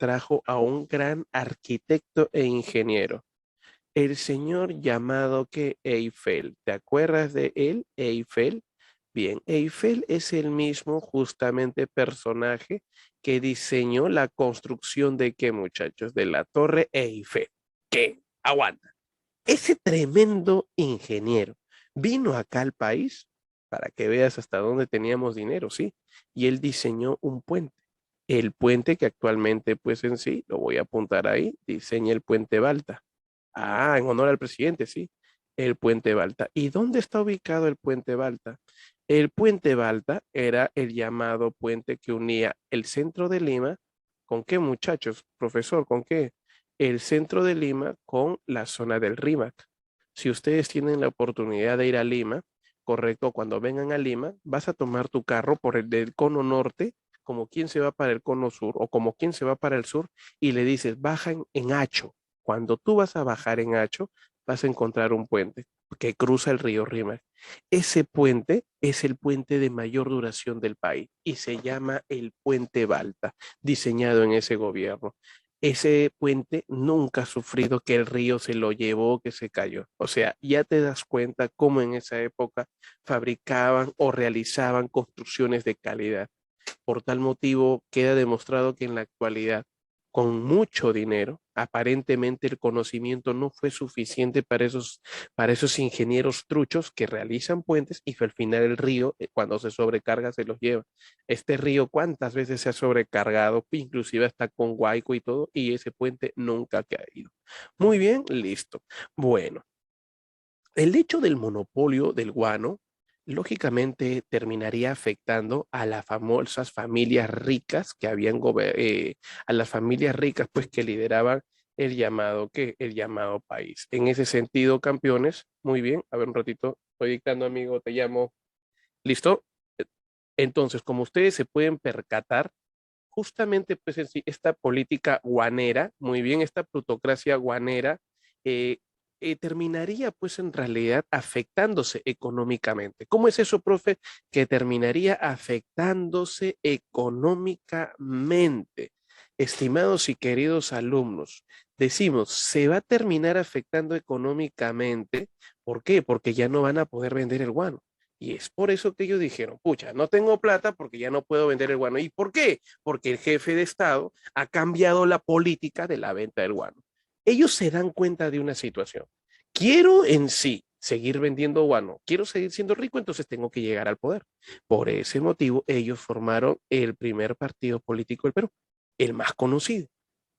trajo a un gran arquitecto e ingeniero, el señor llamado que Eiffel. ¿Te acuerdas de él, Eiffel? Bien, Eiffel es el mismo justamente personaje que diseñó la construcción de qué, muchachos, de la Torre Eiffel. ¿Qué? Aguanta. Ese tremendo ingeniero vino acá al país para que veas hasta dónde teníamos dinero, ¿sí? Y él diseñó un puente. El puente que actualmente, pues en sí, lo voy a apuntar ahí, diseña el puente Balta. Ah, en honor al presidente, sí. El puente Balta. ¿Y dónde está ubicado el puente Balta? El puente Balta era el llamado puente que unía el centro de Lima. ¿Con qué, muchachos? Profesor, ¿con qué? El centro de Lima con la zona del Rímac. Si ustedes tienen la oportunidad de ir a Lima, correcto, cuando vengan a Lima, vas a tomar tu carro por el del cono norte, como quien se va para el cono sur o como quien se va para el sur, y le dices, baja en Hacho. Cuando tú vas a bajar en Hacho, vas a encontrar un puente que cruza el río Rímac. Ese puente es el puente de mayor duración del país y se llama el Puente Balta, diseñado en ese gobierno. Ese puente nunca ha sufrido que el río se lo llevó, que se cayó. O sea, ya te das cuenta cómo en esa época fabricaban o realizaban construcciones de calidad. Por tal motivo, queda demostrado que en la actualidad, con mucho dinero, aparentemente el conocimiento no fue suficiente para esos ingenieros truchos que realizan puentes y que al final el río, cuando se sobrecarga, se los lleva. Este río, ¿cuántas veces se ha sobrecargado? Inclusive hasta con Guayco y todo, y ese puente nunca ha caído. Muy bien, listo. Bueno, el hecho del monopolio del guano, lógicamente terminaría afectando a las famosas familias ricas que a las familias ricas pues que lideraban el llamado país. En ese sentido, campeones, muy bien, a ver un ratito, estoy dictando, amigo, te llamo. ¿Listo? Entonces, como ustedes se pueden percatar, justamente pues en sí, esta política guanera, muy bien, esta plutocracia guanera, eh, terminaría pues en realidad afectándose económicamente. ¿Cómo es eso, profe? Que terminaría afectándose económicamente. Estimados y queridos alumnos, decimos, se va a terminar afectando económicamente. ¿Por qué? Porque ya no van a poder vender el guano. Y es por eso que ellos dijeron, pucha, no tengo plata porque ya no puedo vender el guano. ¿Y por qué? Porque el jefe de Estado ha cambiado la política de la venta del guano. Ellos se dan cuenta de una situación. Quiero en sí seguir vendiendo guano, quiero seguir siendo rico, entonces tengo que llegar al poder. Por ese motivo, ellos formaron el primer partido político del Perú, el más conocido.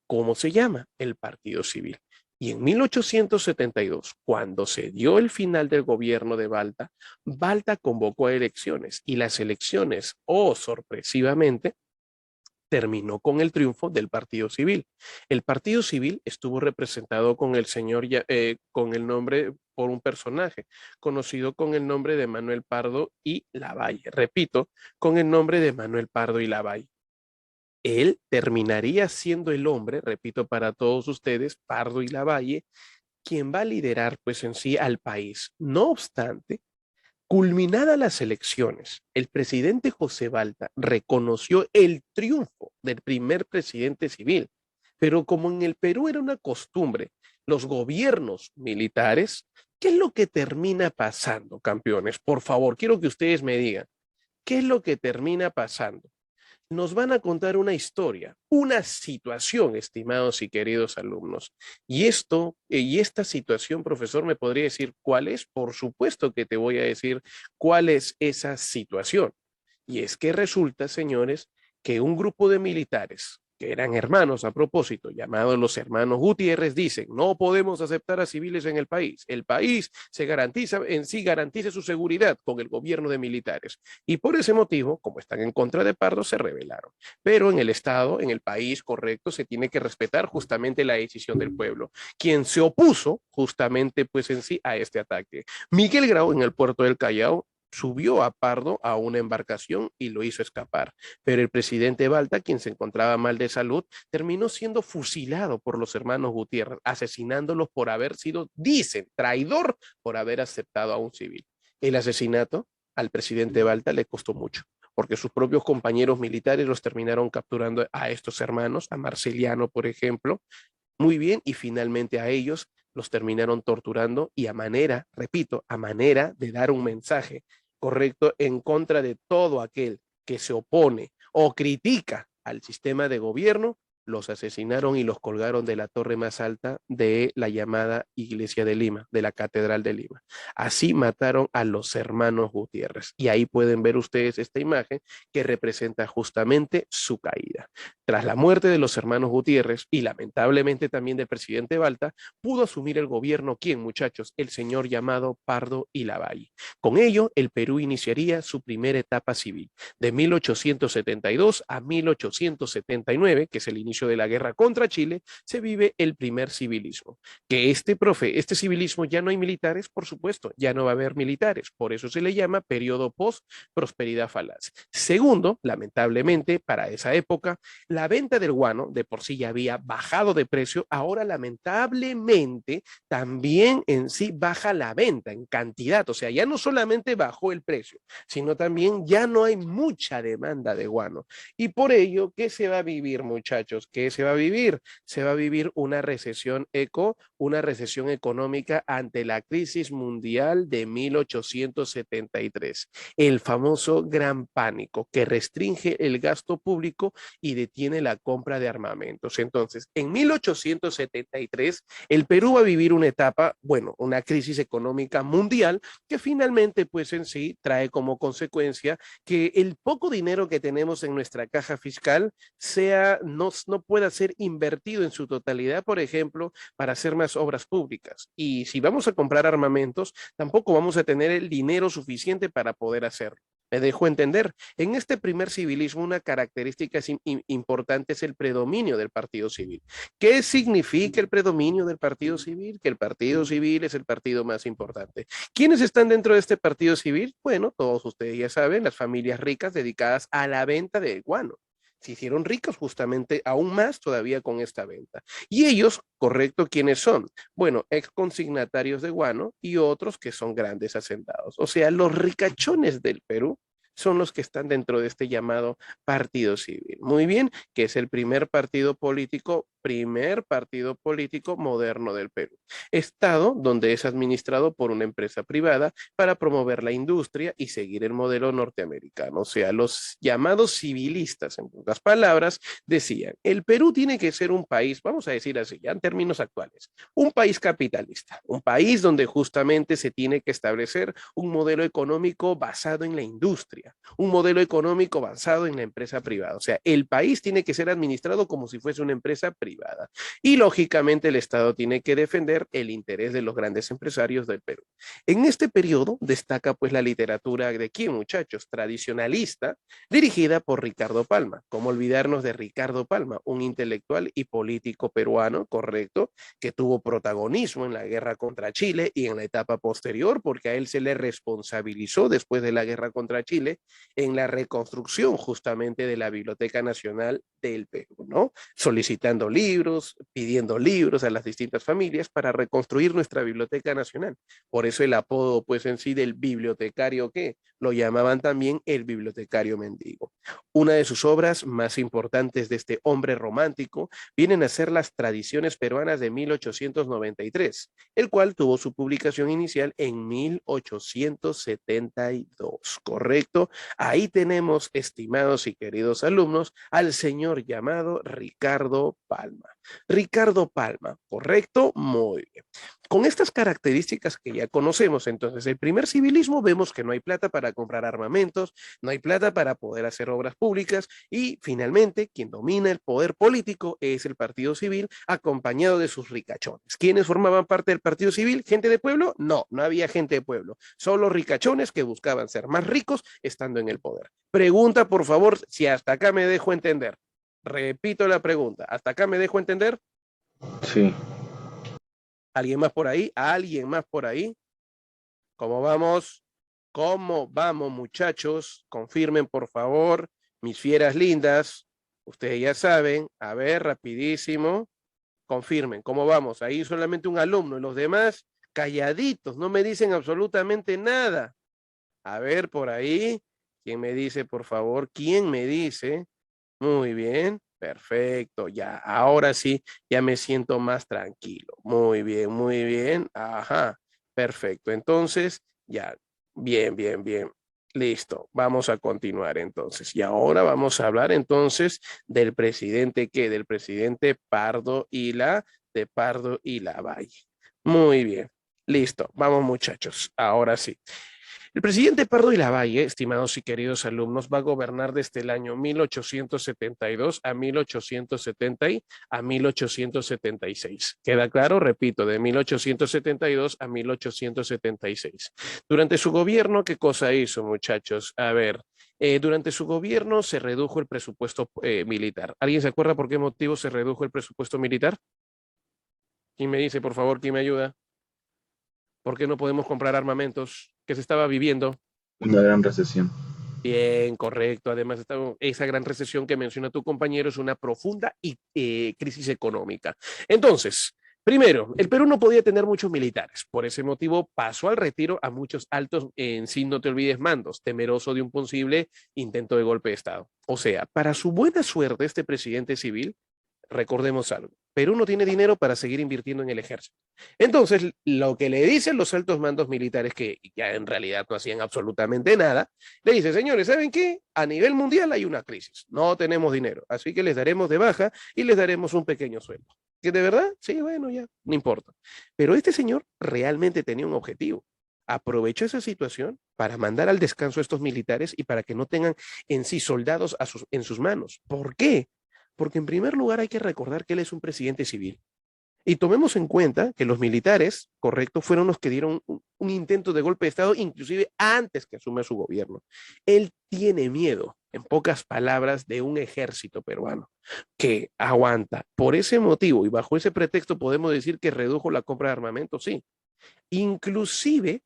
¿Cómo se llama? El Partido Civil. Y en 1872, cuando se dio el final del gobierno de Balta, Balta convocó a elecciones y las elecciones, oh sorpresivamente, terminó con el triunfo del Partido Civil. El Partido Civil estuvo representado con el señor, con el nombre por un personaje, conocido con el nombre de Manuel Pardo y Lavalle. Repito, con el nombre de Manuel Pardo y Lavalle. Él terminaría siendo el hombre, repito para todos ustedes, Pardo y Lavalle, quien va a liderar pues en sí al país. No obstante, culminadas las elecciones, el presidente José Balta reconoció el triunfo del primer presidente civil, pero como en el Perú era una costumbre, los gobiernos militares, ¿qué es lo que termina pasando, campeones? Por favor, quiero que ustedes me digan, ¿qué es lo que termina pasando? Nos van a contar una historia, una situación, estimados y queridos alumnos. Y esta situación, profesor, ¿me podría decir cuál es? Por supuesto que te voy a decir cuál es esa situación. Y es que resulta, señores, que un grupo de militares, que eran hermanos a propósito, llamados los hermanos Gutiérrez, dicen, no podemos aceptar a civiles en el país. El país se garantiza, en sí garantiza su seguridad con el gobierno de militares. Y por ese motivo, como están en contra de Pardo, se rebelaron. Pero en el Estado, en el país correcto, se tiene que respetar justamente la decisión del pueblo, quien se opuso justamente pues en sí a este ataque. Miguel Grau en el puerto del Callao subió a Pardo a una embarcación y lo hizo escapar. Pero el presidente Balta, quien se encontraba mal de salud, terminó siendo fusilado por los hermanos Gutiérrez, asesinándolos por haber sido, dicen, traidor por haber aceptado a un civil. El asesinato al presidente Balta le costó mucho, porque sus propios compañeros militares los terminaron capturando a estos hermanos, a Marceliano, por ejemplo. Muy bien, y finalmente a ellos los terminaron torturando y a manera, repito, a manera de dar un mensaje correcto en contra de todo aquel que se opone o critica al sistema de gobierno, los asesinaron y los colgaron de la torre más alta de la llamada Iglesia de Lima, de la Catedral de Lima. Así mataron a los hermanos Gutiérrez. Y ahí pueden ver ustedes esta imagen que representa justamente su caída. Tras la muerte de los hermanos Gutiérrez y lamentablemente también del presidente Balta, pudo asumir el gobierno, ¿quién, muchachos? El señor llamado Pardo y Lavalle. Con ello, el Perú iniciaría su primera etapa civil, de 1872 a 1879, que es el inicio de la guerra contra Chile, se vive el primer civilismo. Que este civilismo ya no hay militares, por supuesto, ya no va a haber militares, por eso se le llama periodo post-prosperidad falaz. Segundo, lamentablemente, para esa época, la venta del guano de por sí ya había bajado de precio, ahora lamentablemente también en sí baja la venta en cantidad, o sea, ya no solamente bajó el precio, sino también ya no hay mucha demanda de guano. Y por ello, ¿qué se va a vivir, muchachos? ¿Qué se va a vivir? Se va a vivir una recesión una recesión económica ante la crisis mundial de 1873, el famoso Gran Pánico que restringe el gasto público y detiene la compra de armamentos. Entonces, en 1873, el Perú va a vivir una etapa, bueno, una crisis económica mundial que finalmente, pues en sí, trae como consecuencia que el poco dinero que tenemos en nuestra caja fiscal no pueda ser invertido en su totalidad, por ejemplo, para hacer más obras públicas. Y si vamos a comprar armamentos, tampoco vamos a tener el dinero suficiente para poder hacerlo. Me dejo entender. En este primer civilismo, una característica importante es el predominio del partido civil. ¿Qué significa el predominio del partido civil? Que el partido civil es el partido más importante. ¿Quiénes están dentro de este partido civil? Bueno, todos ustedes ya saben, las familias ricas dedicadas a la venta de guano. Se hicieron ricos justamente aún más todavía con esta venta. Y ellos, correcto, ¿quiénes son? Bueno, ex consignatarios de guano y otros que son grandes hacendados. O sea, los ricachones del Perú son los que están dentro de este llamado partido civil. Muy bien, que es el primer partido político moderno del Perú. Estado donde es administrado por una empresa privada para promover la industria y seguir el modelo norteamericano. O sea, los llamados civilistas, en pocas palabras, decían, el Perú tiene que ser un país, vamos a decir así, ya en términos actuales, un país capitalista, un país donde justamente se tiene que establecer un modelo económico basado en la industria, un modelo económico basado en la empresa privada. O sea, el país tiene que ser administrado como si fuese una empresa privada. Y lógicamente el Estado tiene que defender el interés de los grandes empresarios del Perú. En este periodo destaca pues la literatura de quién, muchachos, tradicionalista, dirigida por Ricardo Palma. ¿Cómo olvidarnos de Ricardo Palma, un intelectual y político peruano, correcto, que tuvo protagonismo en la guerra contra Chile y en la etapa posterior, porque a él se le responsabilizó después de la guerra contra Chile en la reconstrucción justamente de la Biblioteca Nacional del Perú, ¿no? Solicitando libros, pidiendo libros a las distintas familias para reconstruir nuestra Biblioteca Nacional. Por eso el apodo, pues en sí, del bibliotecario que lo llamaban también el bibliotecario mendigo. Una de sus obras más importantes de este hombre romántico vienen a ser las Tradiciones Peruanas de 1893, el cual tuvo su publicación inicial en 1872, ¿correcto? Ahí tenemos, estimados y queridos alumnos, al señor llamado Ricardo Palma. Ricardo Palma, ¿correcto? Muy bien. Con estas características que ya conocemos, entonces, el primer civilismo, vemos que no hay plata para comprar armamentos, no hay plata para poder hacer obras públicas y finalmente quien domina el poder político es el Partido Civil acompañado de sus ricachones. ¿Quiénes formaban parte del Partido Civil? ¿Gente de pueblo? No, no había gente de pueblo, solo ricachones que buscaban ser más ricos estando en el poder. Pregunta, por favor, si hasta acá me dejo entender. Repito la pregunta, ¿hasta acá me dejo entender? Sí, ¿Alguien más por ahí? ¿Alguien más por ahí? ¿Cómo vamos? ¿Cómo vamos, muchachos? Confirmen, por favor, mis fieras lindas. Ustedes ya saben. A ver, rapidísimo. Confirmen, ¿cómo vamos? Ahí solamente un alumno y los demás calladitos, no me dicen absolutamente nada. A ver, por ahí. ¿Quién me dice, por favor? ¿Quién me dice? Muy bien, perfecto, ya, ahora sí, ya me siento más tranquilo. Muy bien, ajá, perfecto. Entonces, ya, bien, bien, bien. Listo, vamos a continuar entonces. Y ahora vamos a hablar entonces del presidente, ¿qué? Del presidente Pardo y de Pardo y Lavalle. Muy bien, listo, vamos muchachos, ahora sí. El presidente Pardo y Lavalle, estimados y queridos alumnos, va a gobernar desde el año 1872 a 1876. ¿Queda claro? Repito, de 1872 a 1876. Durante su gobierno, ¿qué cosa hizo, muchachos? A ver, durante su gobierno se redujo el presupuesto militar. ¿Alguien se acuerda por qué motivo se redujo el presupuesto militar? ¿Quién me dice, por favor, quién me ayuda? ¿Por qué no podemos comprar armamentos que se estaba viviendo? Una gran recesión. Bien, correcto. Además, esa gran recesión que menciona tu compañero es una profunda crisis económica. Entonces, primero, el Perú no podía tener muchos militares. Por ese motivo, pasó al retiro a muchos altos en sí, no te olvides, mandos, temeroso de un posible intento de golpe de Estado. O sea, para su buena suerte, este presidente civil, recordemos algo, Perú no tiene dinero para seguir invirtiendo en el ejército. Entonces, lo que le dicen los altos mandos militares, que ya en realidad no hacían absolutamente nada, le dice, señores, ¿saben qué? A nivel mundial hay una crisis, no tenemos dinero, así que les daremos de baja y les daremos un pequeño sueldo. ¿Que de verdad? Sí, bueno, ya, no importa. Pero este señor realmente tenía un objetivo. Aprovechó esa situación para mandar al descanso a estos militares y para que no tengan en sí soldados en sus manos. ¿Por qué? Porque en primer lugar hay que recordar que él es un presidente civil. Y tomemos en cuenta que los militares, correcto, fueron los que dieron un intento de golpe de Estado, inclusive antes que asuma su gobierno. Él tiene miedo, en pocas palabras, de un ejército peruano que aguanta. Por ese motivo y bajo ese pretexto podemos decir que redujo la compra de armamento, sí. Inclusive,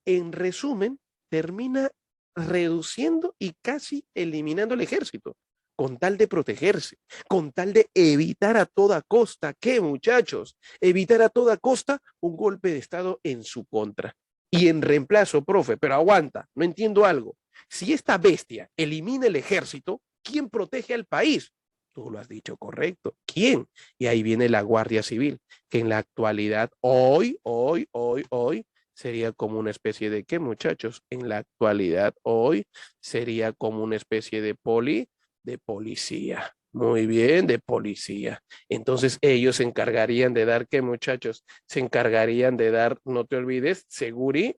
en resumen, termina reduciendo y casi eliminando el ejército con tal de protegerse, con tal de evitar a toda costa, ¿qué muchachos? Evitar a toda costa un golpe de Estado en su contra. Y en reemplazo, profe, pero aguanta, no entiendo algo. Si esta bestia elimina el ejército, ¿quién protege al país? Tú lo has dicho correcto. ¿Quién? Y ahí viene la Guardia Civil, que en la actualidad, hoy, sería como una especie de qué, muchachos. En la actualidad, hoy, sería como una especie de policía. Muy bien, de policía. Entonces ellos se encargarían de dar, ¿qué, muchachos? Se encargarían de dar, no te olvides,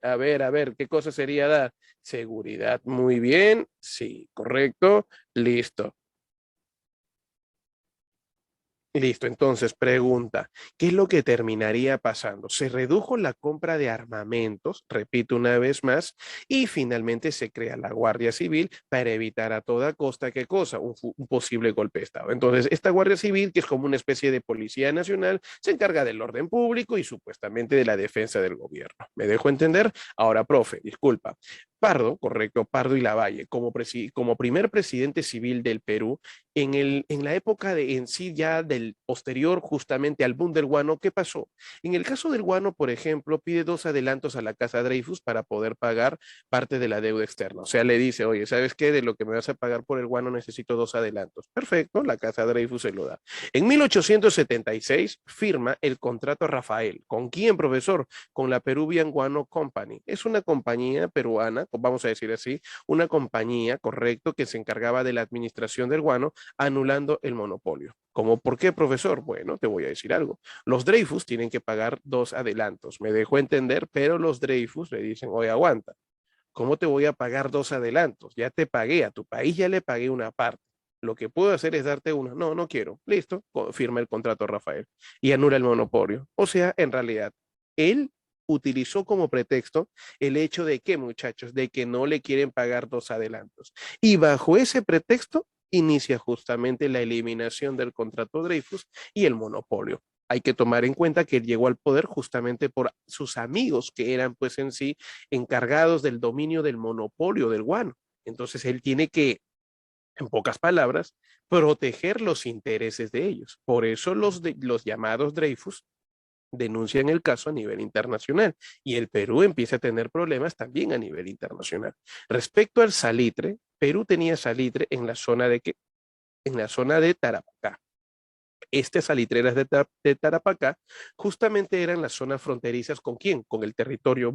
a ver, ¿qué cosa sería dar? Seguridad. Muy bien, sí, correcto, listo. Listo, entonces pregunta, ¿qué es lo que terminaría pasando? Se redujo la compra de armamentos, repito una vez más, y finalmente se crea la Guardia Civil para evitar a toda costa, ¿qué cosa? Un posible golpe de Estado. Entonces, esta Guardia Civil, que es como una especie de Policía Nacional, se encarga del orden público y supuestamente de la defensa del gobierno. ¿Me dejo entender? Ahora, profe, disculpa. Pardo, correcto, Pardo y Lavalle, como primer presidente civil del Perú, en la época en sí ya del posterior justamente al boom del guano, ¿qué pasó? En el caso del guano, por ejemplo, pide dos adelantos a la Casa Dreyfus para poder pagar parte de la deuda externa. O sea, le dice, oye, ¿sabes qué? De lo que me vas a pagar por el guano necesito dos adelantos. Perfecto, la Casa Dreyfus se lo da. En 1876 firma el contrato Rafael. ¿Con quién, profesor? Con la Peruvian Guano Company. Es una compañía peruana, vamos a decir así, una compañía, correcto, que se encargaba de la administración del guano, anulando el monopolio. ¿Cómo por qué, profesor? Bueno, te voy a decir algo. Los Dreyfus tienen que pagar dos adelantos. Me dejo entender, pero los Dreyfus le dicen, oye, aguanta. ¿Cómo te voy a pagar dos adelantos? Ya te pagué, a tu país ya le pagué una parte. Lo que puedo hacer es darte una. No, no quiero. Listo, firma el contrato Rafael y anula el monopolio. O sea, en realidad, él utilizó como pretexto el hecho de que, muchachos, de que no le quieren pagar dos adelantos. Y bajo ese pretexto inicia justamente la eliminación del contrato Dreyfus y el monopolio. Hay que tomar en cuenta que él llegó al poder justamente por sus amigos que eran pues en sí encargados del dominio del monopolio del guano. Entonces él tiene que, en pocas palabras, proteger los intereses de ellos. Por eso los llamados Dreyfus denuncian el caso a nivel internacional y el Perú empieza a tener problemas también a nivel internacional. Respecto al salitre, Perú tenía salitre en la zona de, en la zona de Tarapacá. Estas salitreras de Tarapacá justamente eran las zonas fronterizas con quién, con el territorio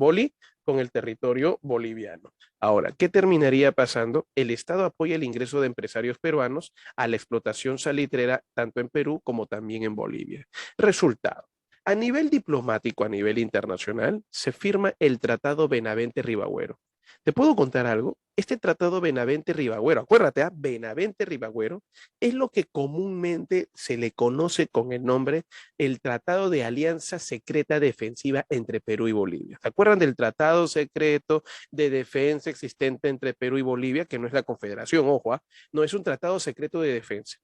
con el territorio boliviano. Ahora, ¿qué terminaría pasando? El Estado apoya el ingreso de empresarios peruanos a la explotación salitrera tanto en Perú como también en Bolivia. Resultado. A nivel diplomático, a nivel internacional, se firma el Tratado Benavente-Ribagüero. ¿Te puedo contar algo? Este tratado Benavente-Ribagüero, acuérdate, Benavente-Ribagüero, es lo que comúnmente se le conoce con el nombre el Tratado de Alianza Secreta Defensiva entre Perú y Bolivia. ¿Se acuerdan del tratado secreto de defensa existente entre Perú y Bolivia, que no es la Confederación, ojo, no es un tratado secreto de defensa?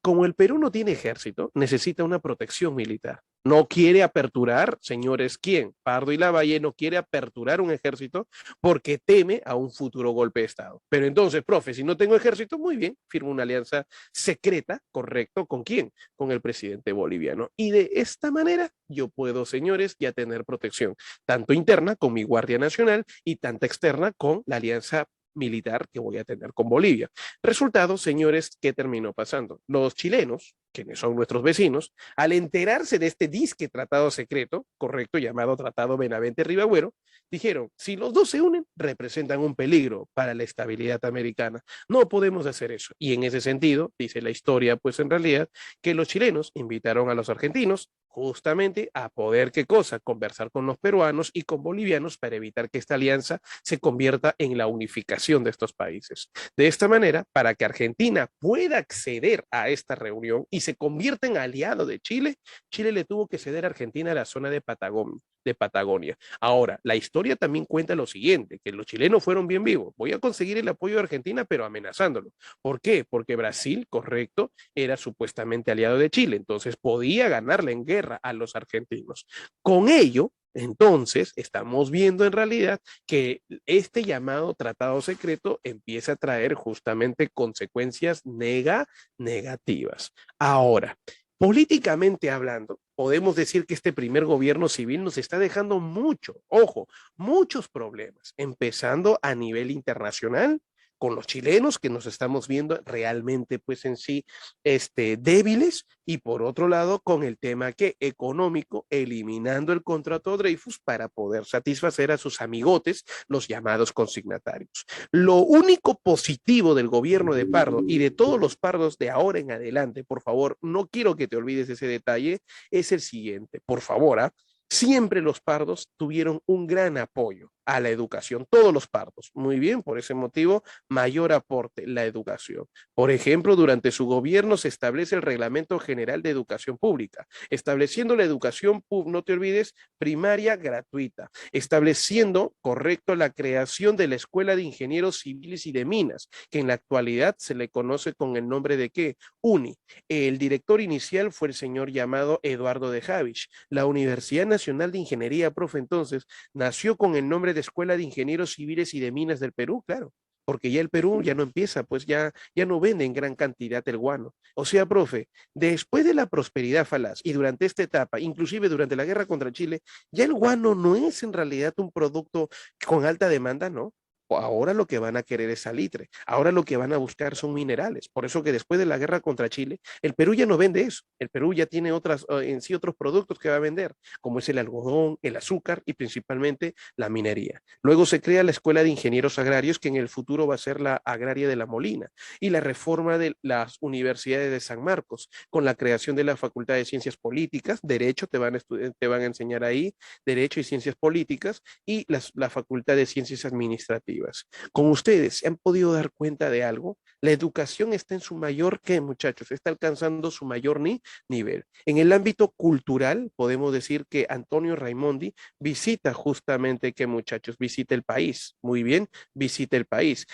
Como el Perú no tiene ejército, necesita una protección militar. No quiere aperturar, señores, ¿quién? Pardo y Lavalle no quiere aperturar un ejército porque teme a un futuro golpe de Estado. Pero entonces, profe, si no tengo ejército, muy bien, firmo una alianza secreta, correcto, ¿con quién? Con el presidente boliviano. Y de esta manera yo puedo, señores, ya tener protección, tanto interna con mi Guardia Nacional y tanta externa con la alianza militar que voy a tener con Bolivia. Resultado, señores, ¿qué terminó pasando? Los chilenos, quienes son nuestros vecinos, al enterarse de este disque tratado secreto, correcto, llamado Tratado Benavente-Ribagüero, dijeron, si los dos se unen, representan un peligro para la estabilidad americana. No podemos hacer eso. Y en ese sentido, dice la historia, pues en realidad, que los chilenos invitaron a los argentinos justamente a poder, ¿qué cosa? Conversar con los peruanos y con bolivianos para evitar que esta alianza se convierta en la unificación de estos países. De esta manera, para que Argentina pueda acceder a esta reunión y se convierta en aliado de Chile, Chile le tuvo que ceder a Argentina la zona de Patagonia. Ahora, la historia también cuenta lo siguiente, que los chilenos fueron bien vivos. Voy a conseguir el apoyo de Argentina, pero amenazándolo. ¿Por qué? Porque Brasil, correcto, era supuestamente aliado de Chile, entonces podía ganarle en guerra a los argentinos. Con ello, entonces, estamos viendo en realidad que este llamado tratado secreto empieza a traer justamente consecuencias negativas. Ahora, políticamente hablando, podemos decir que este primer gobierno civil nos está dejando mucho, ojo, muchos problemas, empezando a nivel internacional con los chilenos que nos estamos viendo realmente pues en sí débiles y por otro lado con el tema que económico eliminando el contrato Dreyfus para poder satisfacer a sus amigotes los llamados consignatarios. Lo único positivo del gobierno de Pardo y de todos los pardos de ahora en adelante, por favor, no quiero que te olvides ese detalle, es el siguiente, por favor, siempre los pardos tuvieron un gran apoyo a la educación, todos los pardos. Muy bien, por ese motivo, mayor aporte, la educación. Por ejemplo, durante su gobierno se establece el Reglamento General de Educación Pública, estableciendo la educación, no te olvides, primaria gratuita, estableciendo, correcto, la creación de la Escuela de Ingenieros Civiles y de Minas, que en la actualidad se le conoce con el nombre de ¿qué? UNI. El director inicial fue el señor llamado Eduardo de Javich. La Universidad Nacional de Ingeniería, profe, entonces, nació con el nombre de Escuela de Ingenieros Civiles y de Minas del Perú, claro, porque ya el Perú ya no empieza, pues ya no vende en gran cantidad el guano. O sea, profe, después de la prosperidad falaz y durante esta etapa, inclusive durante la guerra contra Chile, ya el guano no es en realidad un producto con alta demanda, ¿no? Ahora lo que van a querer es salitre, ahora lo que van a buscar son minerales. Por eso que después de la guerra contra Chile, el Perú ya no vende eso. El Perú ya tiene en sí otros productos que va a vender, como es el algodón, el azúcar y principalmente la minería. Luego se crea la Escuela de Ingenieros Agrarios, que en el futuro va a ser la Agraria de La Molina, y la reforma de las universidades de San Marcos, con la creación de la Facultad de Ciencias Políticas, Derecho, te van a enseñar ahí, Derecho y Ciencias Políticas, y la Facultad de Ciencias Administrativas. Con ustedes, ¿se han podido dar cuenta de algo? La educación está en su mayor, ¿qué, muchachos? Está alcanzando su mayor nivel. En el ámbito cultural, podemos decir que Antonio Raimondi visita justamente, ¿qué, muchachos? Visita el país. Muy bien, visita el país.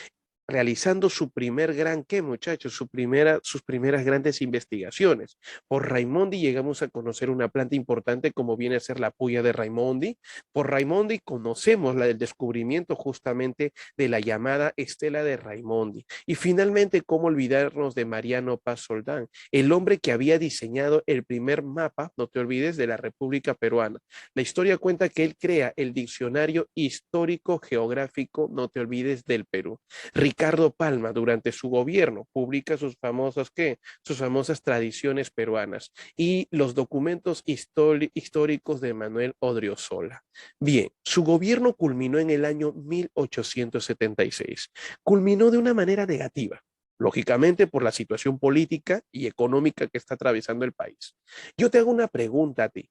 realizando su primer gran, ¿qué muchachos? Sus primeras grandes investigaciones. Por Raimondi llegamos a conocer una planta importante como viene a ser la puya de Raimondi. Por Raimondi conocemos el descubrimiento justamente de la llamada estela de Raimondi. Y finalmente, ¿cómo olvidarnos de Mariano Paz Soldán, el hombre que había diseñado el primer mapa, no te olvides, de la República Peruana? La historia cuenta que él crea el diccionario histórico geográfico, no te olvides, del Perú. Ricardo Palma, durante su gobierno, publica sus famosas, ¿qué? Sus famosas tradiciones peruanas y los documentos históricos de Manuel Odriozola. Bien, su gobierno culminó en el año 1876. Culminó de una manera negativa, lógicamente por la situación política y económica que está atravesando el país. Yo te hago una pregunta a ti.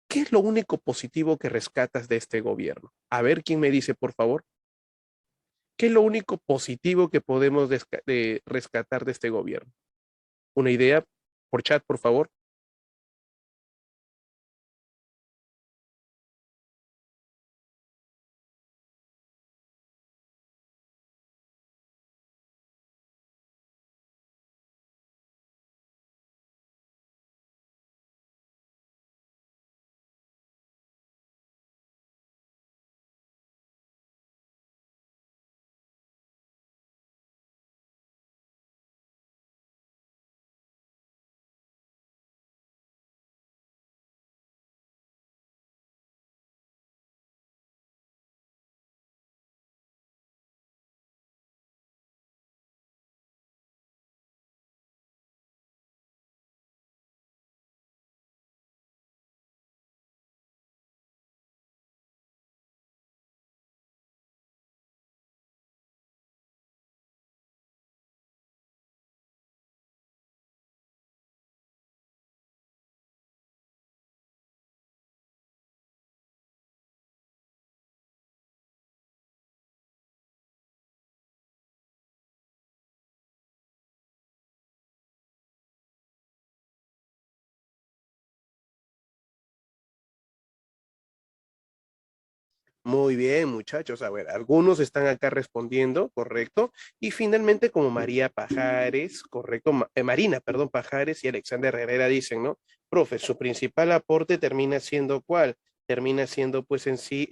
¿Qué es lo único positivo que rescatas de este gobierno? A ver quién me dice, por favor. ¿Qué es lo único positivo que podemos rescatar de este gobierno? ¿Una idea por chat, por favor? Muy bien, muchachos. A ver, algunos están acá respondiendo, correcto. Y finalmente, como María Pajares, correcto, Marina, perdón, Pajares y Alexander Herrera dicen, ¿no? Profe, su principal aporte termina siendo ¿cuál? Termina siendo, pues, en sí,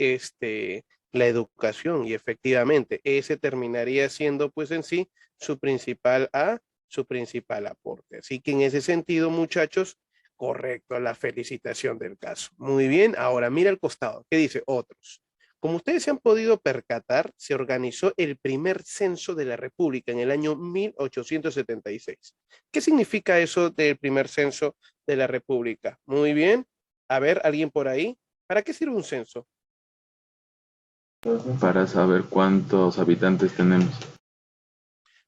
la educación. Y efectivamente, ese terminaría siendo, pues, en sí, su principal aporte. Así que en ese sentido, muchachos, correcto, la felicitación del caso. Muy bien, ahora mira al costado. ¿Qué dice? Otros. Como ustedes se han podido percatar, se organizó el primer censo de la República en el año 1876. ¿Qué significa eso del primer censo de la República? Muy bien. A ver, ¿alguien por ahí? ¿Para qué sirve un censo? Para saber cuántos habitantes tenemos.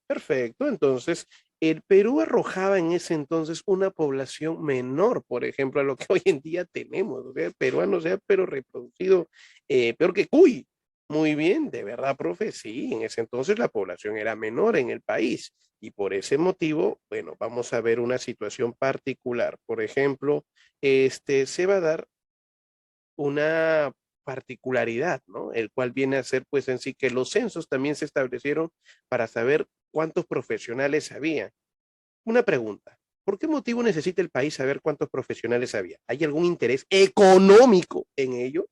Perfecto. Entonces, el Perú arrojaba en ese entonces una población menor, por ejemplo, a lo que hoy en día tenemos. O sea, el peruano se ha pero reproducido peor que cuy. Muy bien, de verdad, profe, sí, en ese entonces la población era menor en el país y por ese motivo, bueno, vamos a ver una situación particular. Por ejemplo, se va a dar una particularidad, ¿no? El cual viene a ser, pues, en sí que los censos también se establecieron para saber cuántos profesionales había. Una pregunta, ¿por qué motivo necesita el país saber cuántos profesionales había? ¿Hay algún interés económico en ello?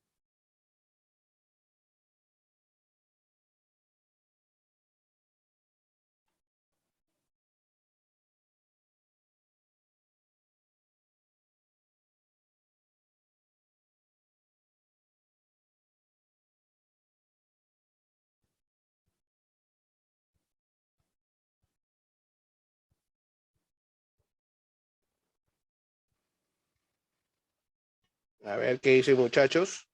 A ver qué dicen muchachos.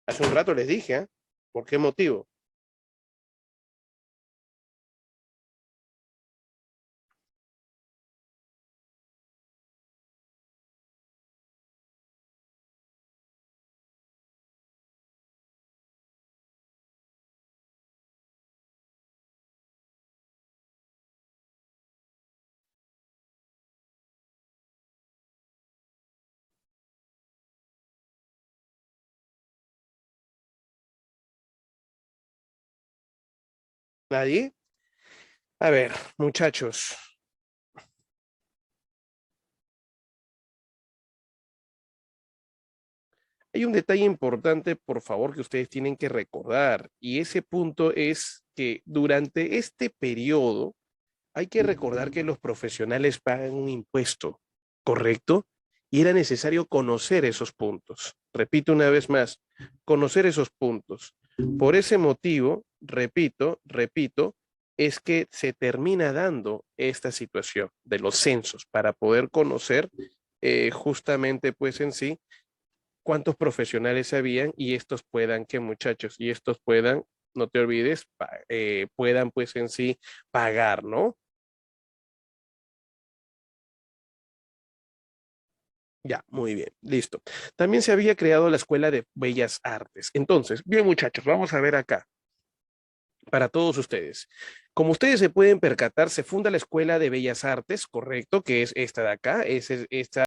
Hace un rato les dije, ¿eh? ¿Por qué motivo? ¿Nadie? A ver, muchachos. Hay un detalle importante, por favor, que ustedes tienen que recordar, y ese punto es que durante este periodo hay que recordar que los profesionales pagan un impuesto, ¿correcto? Y era necesario conocer esos puntos. Repito una vez más, conocer esos puntos. Por ese motivo, repito, es que se termina dando esta situación de los censos para poder conocer justamente pues en sí cuántos profesionales habían y estos puedan, que muchachos, y estos puedan, no te olvides, puedan pues en sí pagar, ¿no? Ya, muy bien, listo. También se había creado la Escuela de Bellas Artes. Entonces, bien muchachos, vamos a ver acá, para todos ustedes. Como ustedes se pueden percatar, se funda la Escuela de Bellas Artes, correcto, que es esta de acá, esta